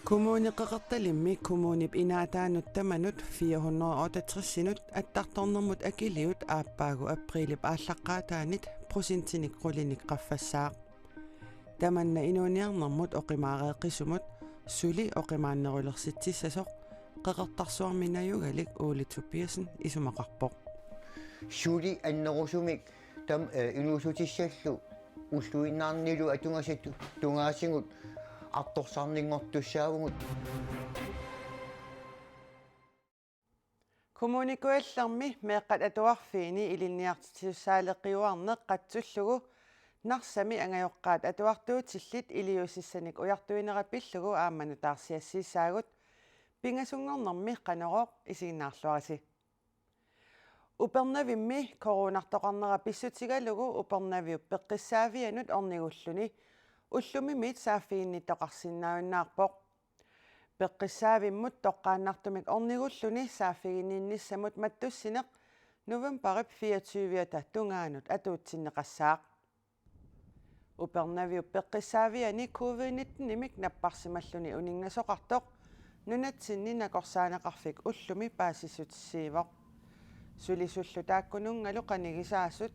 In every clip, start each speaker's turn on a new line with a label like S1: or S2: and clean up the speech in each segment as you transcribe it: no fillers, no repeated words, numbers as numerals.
S1: Kommune qaqartalimmi kommunip inaataanut tamanut 468 attartornermut akiliut aappaagu aprilip aallaqqaataanit prosintinik qulinik qaffassaaq tamanna inuuniarnermut oqimaareeqisumut suli oqimaannerulersitissasoq qaqartarsuarminajugalik Ole Tobiasen isumaqarpoq
S2: suli annerusumik tam inuusutissallu ulluinnaarnilu atungasattu tungaasingut artorsarningortussaavungut
S1: kommunikuallarmi meeqqat atuarfiini ilinniartitiussaaleqqiuarneq qatsullugu narsami angajoqqaat atuartuutillit iliusissanik ujartuinerapillugu aammanu taarsiassiissaagut pingasungornermi qanoroq isiginnaarluarisi upernavimmi koronartoqarnera pissutigalugu upernaviu peqqissaavianut ornigulluni ullumimit saaffiginnitoqarsinnaunnaarpoq peqqissaavimmut toqqaannartumik ornigulluni saaffiginniinnissamut mattussineq novemberip 24 tungaanut atuutsinneqassaaq upernaviu peqqissaaviani covid-19 imik napparsimalluni uningasoqartoq nunatsinni nakorsaanaqarfik ullumi paasissutissiivoq sulisullu taakkunungalu qanigisaassut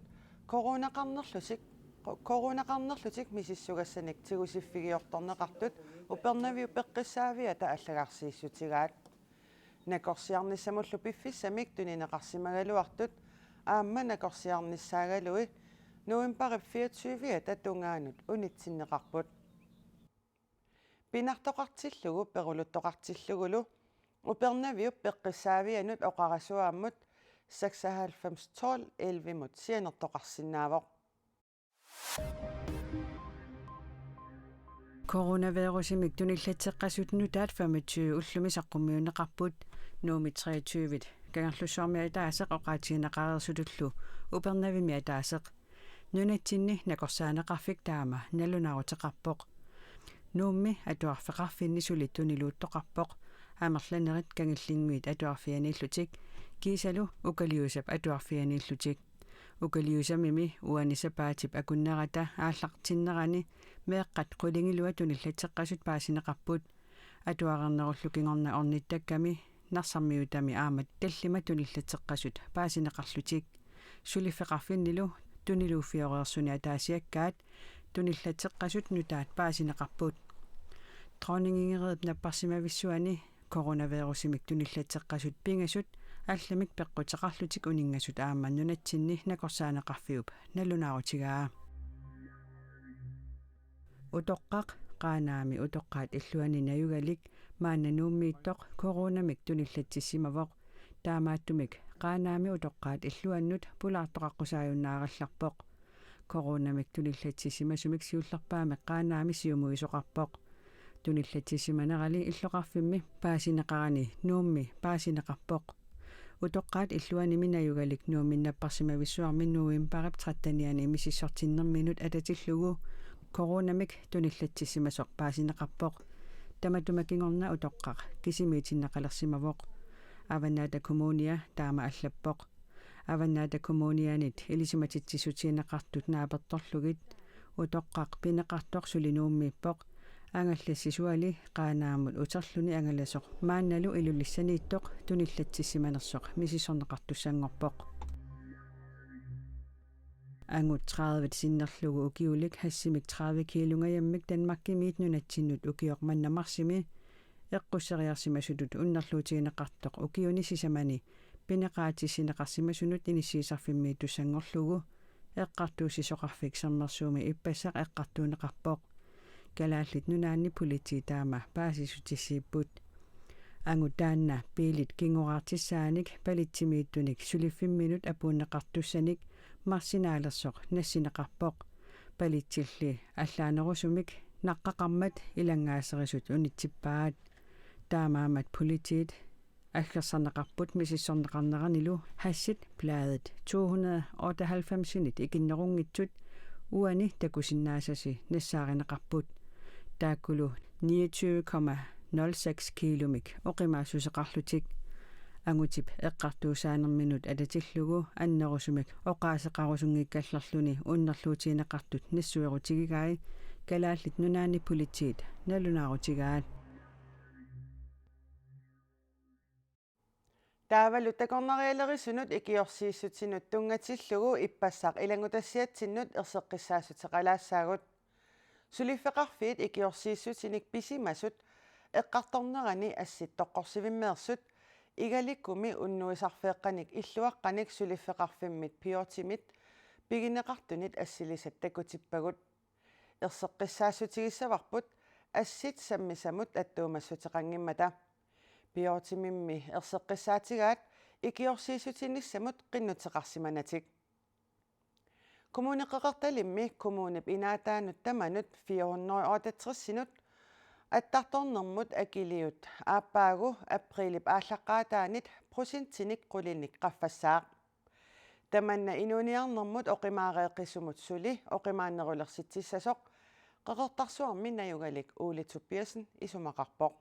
S1: koronaqarnerlutik misissugassanik tigusifigiortorneqartut upernaviu peqqissaaviata аллагарсииссутигаат накорсиарниссамуллу пиффиссамик тунинеқарсимагалуартут аама накорсиарниссаагалуи новемберip 24 татунгаанут унитсиннеқарпут пинартоқартиллугу перулуттоқартиллугулу упернавиу пеққиссаавианут оқарасуааммут 96 12 мут сианертоқарсинаавоқ
S3: Coronavirusимик туниллатеққасутнутаат 25 уллумисаққуммиунеқарпут нууми 23 кагарлуссуармиатаасеқ оқаатигинеқарерсутуллу упернавимиатаасеқ нунатсинни накорсаанеқарфик таама налунаарутеқарпоқ нуумми атуарфеқарфинни сулиттунилууттоқарпоқ аамерланерит кангиллингуит атуарфианиллутик кисалу укалиусап атуарфианиллутик укалиусамими уанисапаатип акуннерата ааллартиннерани меэққат қулингилуа туниллатеққасут паасинеқарпут атуарернеруллу кингорна орниттакками нарсармиутами аамат таллима туниллатеққасут паасинеқарлутик сулиффеқарфиннилу тунилууффиореерсуни атаасиаккаат туниллатеққасут нутаат паасинеқарпут тронингингерип наппарсимависсуани коронавирусимик туниллатеққасут пингасут алламик пеққутеқарлутик унингасут ааманнунатсинни накорсаанеқарфиуп налунаарутигаа утоққақ qaaнаами утоққаат иллуани наюгалик мааннанууммииттоқ коронамик туниллатсиссимавоқ таамааттумик qaaнаами утоққаат иллуаннут пулаартоқаққусааюннааралларпоқ коронамик туниллатсиссимасумик сиуллерпаами qaaнаами сиумуисоқарпоқ туниллатсиссиманерали иллоқарфимми паасинеқарани нуумми паасинеқарпоқ утоққаат иллуаними наюгалик нууминнаппарсимависсуарми новемберip 13-ниани имисиссортиннерминут ататиллугу коронамик туниллатсиссимасоқ паасинеқарпоқ таматумакингорна утоққақ кисимиитиннеқалерсимавоқ аваннаата коммуния таама аллаппоқ аваннаата коммунианит илисиматитсисутиинеқартут нааперторлугит утоққақ пинеқартоқ сулинууммииппоқ ангаллассисуали qaaнаамут утерлуни ангаласоқ маанналу илуллиссанииттоқ туниллатсиссиманерсоқ мисисорнеқартуссангорпоқ ангут 30 синнерлугу укиулик хассимик 30 килунгаяаммик данмаркимиит нунатсиннут укиорманнамарсими эққуссериарсимасутут уннерлуутигинеқартоқ укиуни сисамани пинеқаатиссинеқарсимасунут иниссиисарфимми туссангорлугу эққартуусисоқарфик сермерсууми иппассақ эққартуунеқарпоқ калааллит нунаанни полити таама паасисутиссииппут ангутаанна пилит кингораартиссааник палитсимииттуник сулиффимминут апууннеқартуссаник марсинаалерсоқ нассинеқарпоқ палитсилли аллаанерусумик наққақармат илангаасерисут унитсиппаат таамаамат политиит аггерсарнеқарпут мисиссорнеқарнеранилу хассит плааdet 298-синит икиннерунгитсут уани такусиннаасаси нассааринеқарпут тааккулу 29,06 киломик оқимаасусеқарлутик ангутип эққартуусаанерминут ататиллугу аннерусумик оқаасеқарусунгиккаллерлуни уннерлуутиинеқартут нассуерутигигаи калааллит нунаани политиит налунаарутигаат
S1: Taavalu takornarialerisunut ikiorsiissutinut tungatillugu ippassaq ilangutassiatsinnut erseqqissaassutiqalaassaagut suliffeqarfiit ikiorsiissutinik pisimasut eqqartornerani assittoqqorsivimmeersut igalikkumi unnuisarfeeqqanik illuaqqanik suliffeqarfimmit piortimit pigineqartunit assilisat takutippagut erseqqissaassutigissavarput assit sammisamut attuumassutiqangimmata piortimimmi erseqqissaatigaat ikiorsiissutinissamut qinnutseqarsimanatik kommuneqeqertalimmi kommunip inaataanut tamanut 468 attарторнэрмут акилиут ааппаагу априлип ааллаққаатаанит просентиник қулиник қаффассаақ таманна инуниарнэрмут оқимаареэққисумут сули оқимааннерулерситсиссасоқ қеқертарсуарми наюгалик уулитуппиасен исумақарпоқ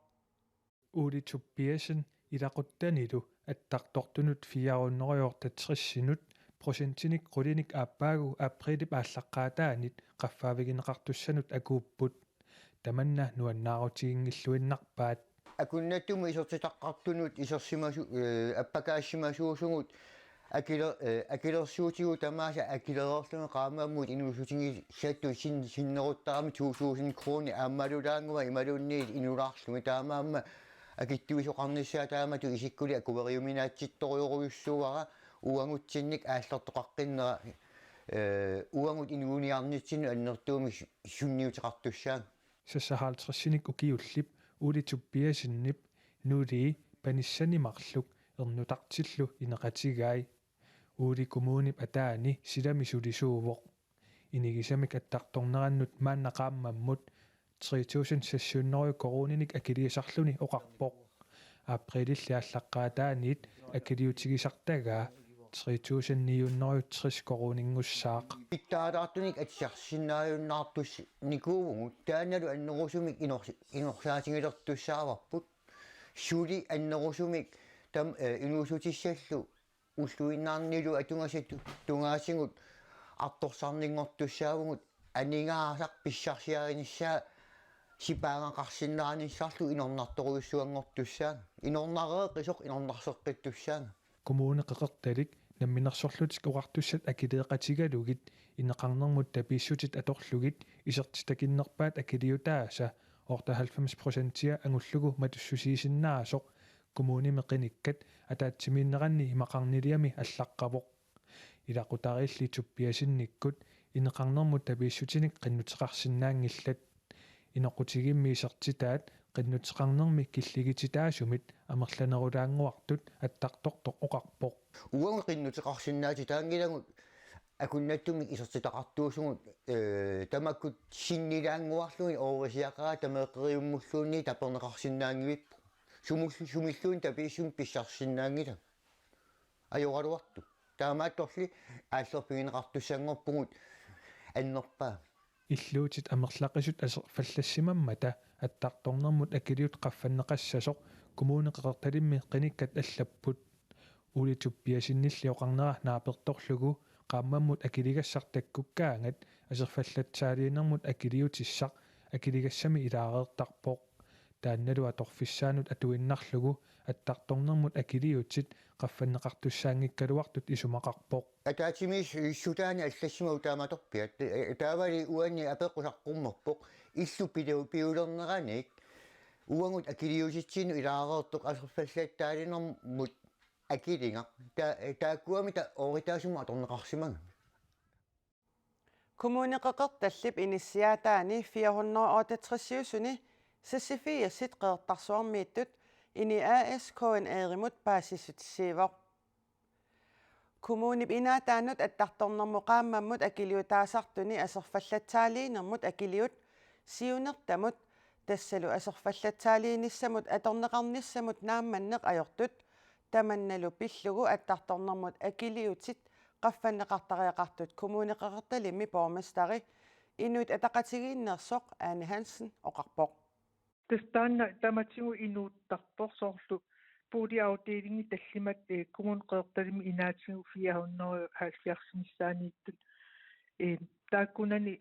S4: уулитуппиасен илақуттанилу аттартортунут 440 prosentinik qulinik aappaagu априлип ааллаққаатаанит qaffaavigineqartussanut akuupput tamanna nuannаарutигингиллуиннарпаат
S2: акуннаттуми исертитаққартунут исерсимасу аппакаассимасуусугут акилерсуутигу тамааса акилереерлуми qaamaammuut inuusutigi саатту синнеруттарами 2000 крони ааммалулаангума ималуунниит инулаарлуми таамаамма акиттуисоқарниссаа таамату исиккули акувериуминаатситториоруйуссууара уангутсинник ааллертоқаққиннера уангут инууниарнитсину аннертууми сунниутеқартуссаан
S4: сассахаалтерсиник укиуллип уулитуппиасиннип нули паниссанимарлук ернутартиллу инеқатигаи уули коммунип атаани силами сулисуувоқ инигисамик аттарторнераннут мааннақааммаммут 3600 корониник акилиасарлуни оқарпоқ априлиллиаллаққаатааниит акилиутигисартагаа 3960 коронингуссаақ
S2: иттаалаартуник атсарсиннааюннаартус никуувгут тааналу аннерусумик инорсаатингилертуссааварпут сули аннерусумик там инуусутиссаллу уллуиннаарнилу атунгасату тунгаасингут арторсарнингортуссаавгут анигаасақ писсарсиаринissaa сипаангақарсиннааниссарлу инорнарторуйуссуангортуссаа инорнареэқисоқ инорнарсеққиттуссаа
S4: коммунеқеқерталик намминерсорлутик уқартуссат акилеэқатигалугит инеқарнермут тапииссутит аторлугит исертитакиннерпаат акилиутааса орта 90% ангуллугу матуссусиисиннаасоқ коммунимеқиниккат атаатсимииннеранни имақарнилиами аллаққавоқ илақутарилли туппиасинниккут инеқарнермут тапииссутиник қиннутеқарсинаангиллат инеқутигимми исертитаат qinnuteqarnermi killигититаасумит амерланерулаангуартут аттартортоқ оқарпоқ
S2: уанг qinnuteqarsinnaati таангилагут акуннаттуми исертитақартуусугут тамаккут синнилаангуарлуги оорисиақаа тамеэққериуммуллуунни тапернеқарсиннаангивиппу сумиллуун тапииссум писсарсиннаангила ajorluartu таамаатторли ааллерпигинеқартуссангорпугут аннерпаа
S4: иллуутит амерлақисут асерфаллассимаммата аттарторнэрмут акилиут qaffannеқассасоқ коммунеқеқерталимми қиниккат аллаппут улитуппиасиннилли оқарнера нааперторлугу qaammammut акилигассартаккуккаангат асерфаллатсаалиинермут акилиутиссақ акилигассами илаареертарпоқ таанналу аторфиссаанут атуиннарлугу аттарторнэрмут акилиутит qaffannеқартуссаангиккалуартут исумақарпоқ
S2: атаатимис иссутаани аллассимау тааматорпиат таавали уанни апеққусаққуммерпоқ иллу пиулернераник уангут акилиутитсину илаареертоқ асерфаллаттаалинермут акилинга тааккуамита оритаасума аторнеқарсимага
S1: kommuneqeqertallip inissiaataani 468 sassifiassit qeertarsuarmiittut ini ASKN aarimut paasissutissiivoq kommunip inaataanut attartornermu qaammammut akiliutaasartuni aserfallattaaliinermut akiliut siunertamut tassalu aserfallattaaliinissamut atorneqarnissamut naammanneq ajortut tamannalu pillugu attartornermut akiliutit qaffannеqartariaqartut kommuneqeqertalimi bormestari inuit ataqatigiinnersoq Ane Hansen oqarpoq
S5: тастанна таматигу инуuttарпорсоорлу пуулиаутиилинги таллимат коммунеқеқерталими инаатигу 470 тааккунани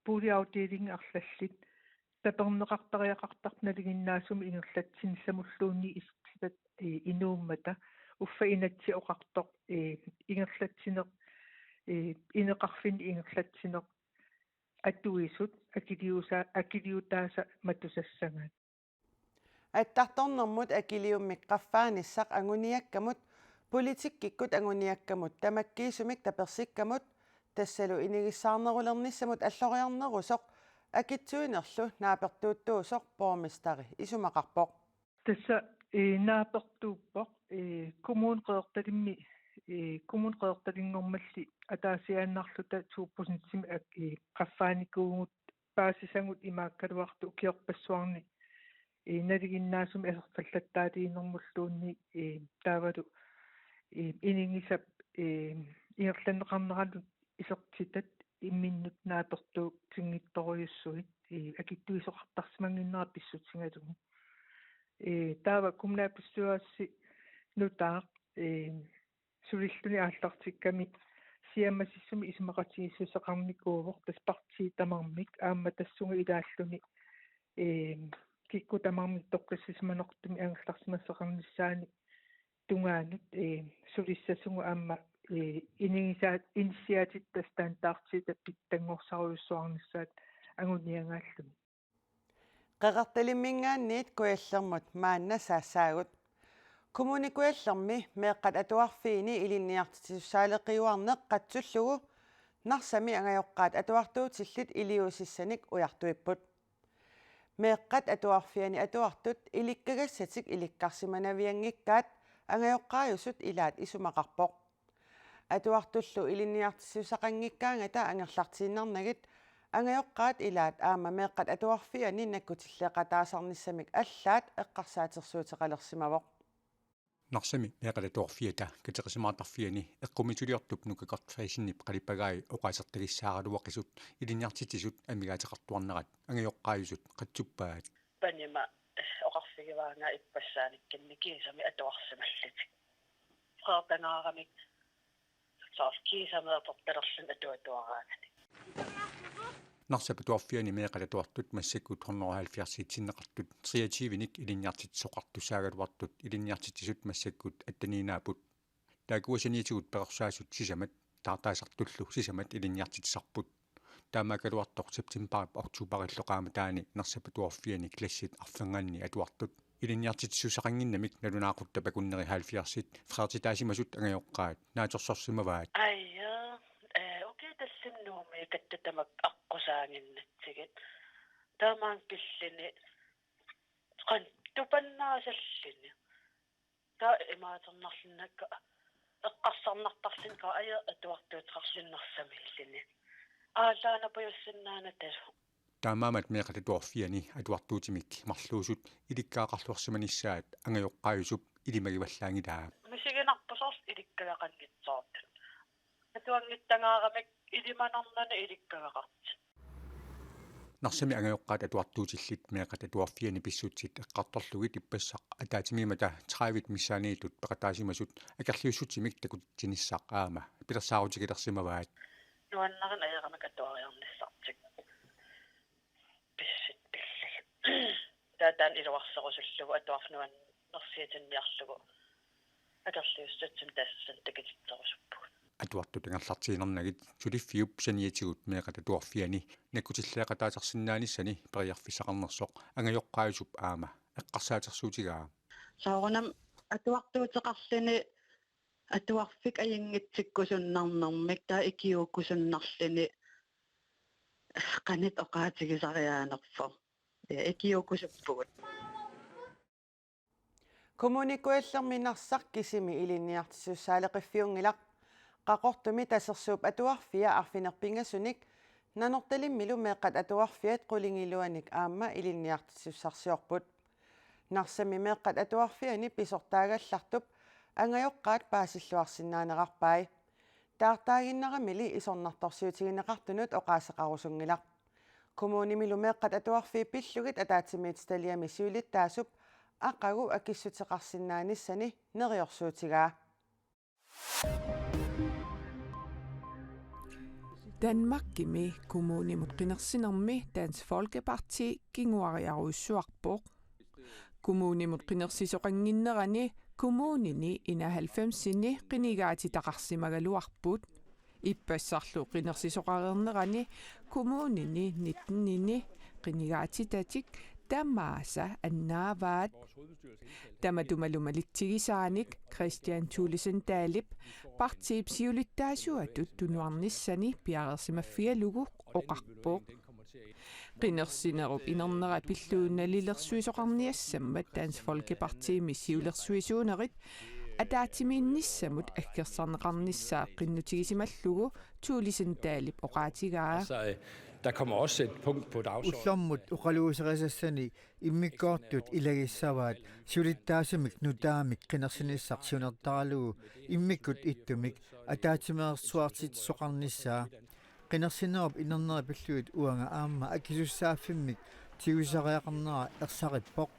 S5: пуулиаутиилинги арлаллит тапернеқартариақартарналигиннаасуми ингерлатсинсамуллуунни исертат инууммата уффа инатси оқартоқ ингерлатсинеқ инеқарфини ингерлатсинеқ атуисут акилиутааса матусассагаат
S1: аттарторнэрмут акилиуммик qaffaanisaq anguniakkamut политиккиккут anguniakkamut тамаккиисумик таперсиккамут тассалу инигиссаарнерулернissamут аллориарнерусоқ акитсуинерлу наапертууттуусоқ поормистари исумақарпоқ
S5: тасса наапертууппоқ коммуунеқерталимми коммуунеқерталингормалли атаасиааннарлута 2%-сими qaffaanikkuugut paasisangут имааккалуарту укиорпассуарни налигиннаасуми асерфаллаттаатииннэрмуллуунни таавалу инингисап иерланнеқарнералут исертитат имминнут наапертуу тингитторуйуссуит акиттуисоқартарсимангиннера писсутсингалугу таава кумнааписсуаасси нутаақ сулиллуни ааллартикками сиаммасиссуми исмақатигиссусеқарникуувор тас партии тамармик аама тассунга илааллуни кикку тамармик тоққиссисманертуми ангерларсимассеқарнissaани тунгаанут сулиссасугу аама инициативтас таантаартита питтангорсаруйуссуарнissaат агуниангааллуни
S1: qeqartalimmingaanniit kuallermut maanna saassaagut kommunikuallermi meeqqat atuarfiini ilinniartitussaaлекiuarneq qatsулlugu narsami angajoqqaat atuartuutillit iliusissanik ujartuipput meeqqat atuarfiani atuartut ilikkagasatik ilikkarsimanaviangikkaat angajoqqaajusut ilaat isumaqarpoq atuartullu ilinniartisuusaqanngikkaangata angerlartiinnarnagit angajoqqaat ilaat aama meeqqat atuarfiani nakkutilleqataasarnissamik allaat eqqarsaatersuuteqalersimavoq
S6: narsami meeqalatuarfiata kateqisimaartarfiani eqqumituliortup nukakart qalipagaai oqasertagissaaraluaqisut ilinniartitisut amigaateqartuarnerat angajoqqaajusut qatsuppaat
S7: panima oqarfigivaanga ippassaanikkannikiisami atuarsimallutik qaartanaaramik saarkiisameertortalerlun atuatuaraagani
S6: narsapatuarfiani meeqalatuartut massakkut 170 triativinik ilinniartitsoqartusaagaluartut ilinniartitisut massakkut attaniinaaput taakuasaniitugut peqersaasut sisamat taartaasartullu sisamat ilinniartitisarput taamaakaluartoq september oktuuparilloqaama taani narsapatuarfiani klassit arfangaanni atuartut ilinniartitissusaqanginnamik nalunaaqutta pakunneri 70 freertitaasimasut angajoqqaat naatorsorsimavaat
S7: таллиннуumi каттатамак аққусаангиннатсигит таамаан киллини қан тупаннаасаллини таа имаатернарлиннакка эққарсарнартарлинка ая атуартуутеқарлиннарсамиллини аалаана паюссиннаана талу
S6: таамаамат меқалатуарфиани атуартуутимик марлуусут иликкаақарлуарсиманissaат ангаjoqqaajusуп илимагиваллаангилаа
S7: мисигинарпусорс иликкалақангитсоорту атуангиттангаарамик илиманарнана иликкагақарт
S6: narsami angajoqqaat atuartuutillit meeqatatuarfiani pissutsit eqqartorlugit ippassaq ataatimiimata 30 missaaniitut peqataasimasut akerliussutimik takutsinissaq aama pilersaarutikilерsimavaat
S7: nuannaren ajeramik atuariarnissartik pissit pillil taatan iluarserusullugu atuarnuan nersiitinniarlugu akerliussutsim taassan takititserusuppu
S6: atuartut angerlartiinernagut suliffiup saniatigut meeqatatuarfiani nakkutilleqataatersinnaanissani periarfissaqarnersoq angajoqqaajussup aama eqqarsaatersuutigaa
S8: saunam atuartuuteqarlini atuarfik ajinngitsikkusunnarnermik taa ikiukkusunnarlini qanit oqaatigisariaanerfo ikiukkusuppugut
S1: kommunikuallerminarsaq kisimi ilinniartisussaaлекifiungilaq qaqortumi tasersuup atuarfia arfinerpingasunik nanortalimmilu meeqqat atuarfiat qulingiluanik aama ilinniartisussarsiorput narsami meeqqat atuarfiani pisortaagallartup angajoqqaat paasilluarsinnaaneqarpai taartaaginnaramili isornartorsiutigineqartunut oqaaseqarusungilaq kommunimilu meeqqat atuarfi pillugit ataatimiitstaliami suulittaasup aqagu akissuteqarsinnaanissani neriorsuutigaa
S9: Danmarkimi kommunimut qinersinermi Dansk Folkeparti kinguariaruissuarpoq kommunimut qinersisoqanginnerani kommunini ina 90-sini qinigaati taqarsimagaluarput ippassarlu qinersisoqarernerani kommunini 19-nini qinigaati tatik tamaasa annaavaat tamatumalumalitsigisaanik Christian Thulesen Dahlip partiipsiulittaasuatut tunuarnissani piareersimaffialugu oqarpoq qinersinerup inernerä pilluunnalilersuisoqarniassammat Dansk Folkeparti missiulersuisuunerit атаатимиинниссамут аггерсарнеқарнissaа qinnutigisimallugu Thulesen Dahlip oqaatigaa
S10: Der kommer også et punkt på dagsordenen.
S11: Ullormut uqaluuserisassani immikkoortut ilagissavaat sulittaasamik nutaamik qinersinissarsunertaralugu immikkut ittumik ataatimeersuartit soqarnissaa qinersinerup inernerä pilluit uanga aamma akisussaaffimik tigusareaqarnera ersarippoq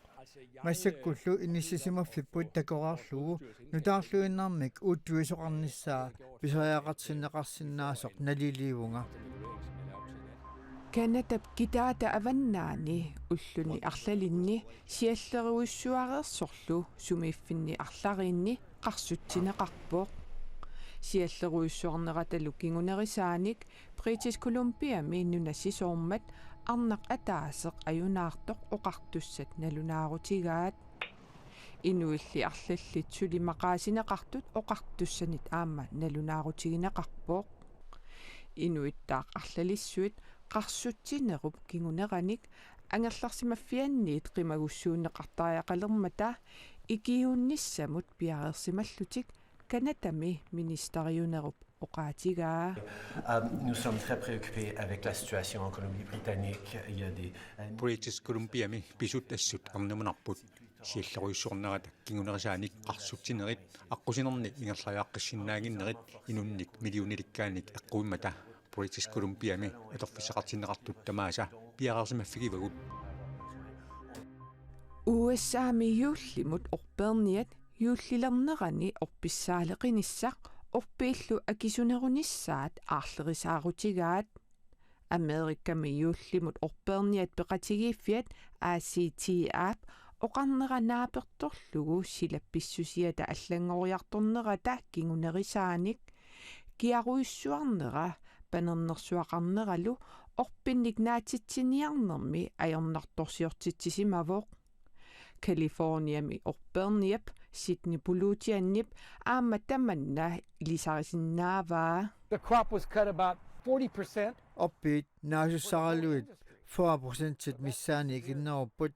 S11: массаккуллу иниссисимаффиппут такораарлугу нутаарлуиннармик уутtuisoqarnissaa писариақартиннеқарсинаасоқ налиливунга
S9: канатап китаата аваннаани уллуни арлалинни сиаллеруиссуареерсорлу сумииффинни арлариинни қарсутсинеқарпоқ сиаллеруиссуарнераталу кингунерисааник British Columbiami нунассисоормат арнақ атаасеқ аюнаартоқ оқартуссат налунаарутигаат инуилли арлаллит сулимақаасинеқартут оқартуссанит аама налунаарутигинеқарпоқ инуиттаақ арлалиссуит қарсутсинеруп кингунераник ангерларсимаффианниит қимагуссуунеқартариақалермата икиунниссамут пиареерсималлутик канатами министериунеруп oqaatigaa.
S10: Nous sommes très préoccupés avec la situation en Colombie-Britannique. Il y a des
S6: British Columbiami pisut assut arnumunarput сиаллеруиссуорнерата кингунерисааник qarsutsinerit аққусинерни ингерлариаққиссиннаагиннерит инунник миллиониликкааник эққуиммата British Columbiami аторфиссақартиннеқартут тамааса пиараарсимаффигивагут
S9: USA-ми юуллимут орперниат юуллилернерани орписсаалеқиниссақ орпииллу акисунерунissaат аарлерисаарутигаат Америкками юуллимут орперниат пеқатигииффиат ACT-app оқарнеранааперторлугу силапписсусиата аллангориарторнерата кингунерисааник киаруиссуарнера панернерсуақарнералу орпинник наатитсиниарнерми аёрнарторсиортитсисимавоқ Californiami orperniap Sydney Polutianip aama tamanna ilisarisinnavaa.
S12: The crop was cut about 40%.
S11: Oppit naasussaraluit 40% missaani ikinnerupput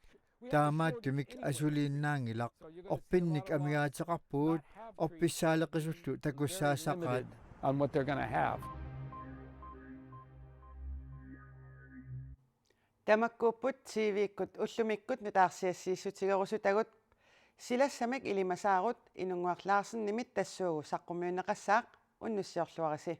S11: taamaattumik asuliinnaangilaq orpinnik amigaatiqarpuut orpissaaleqisullu takussaasaqaat
S12: on what they're going to have.
S1: Tamakkuupput TV-ikkut ullumikkut nutaarsiassiissutigerusutagut silassamik ilimasaarut inunguarlaarsen nimit tassuugu saqqummiuneqassaaq unnussiorluarisi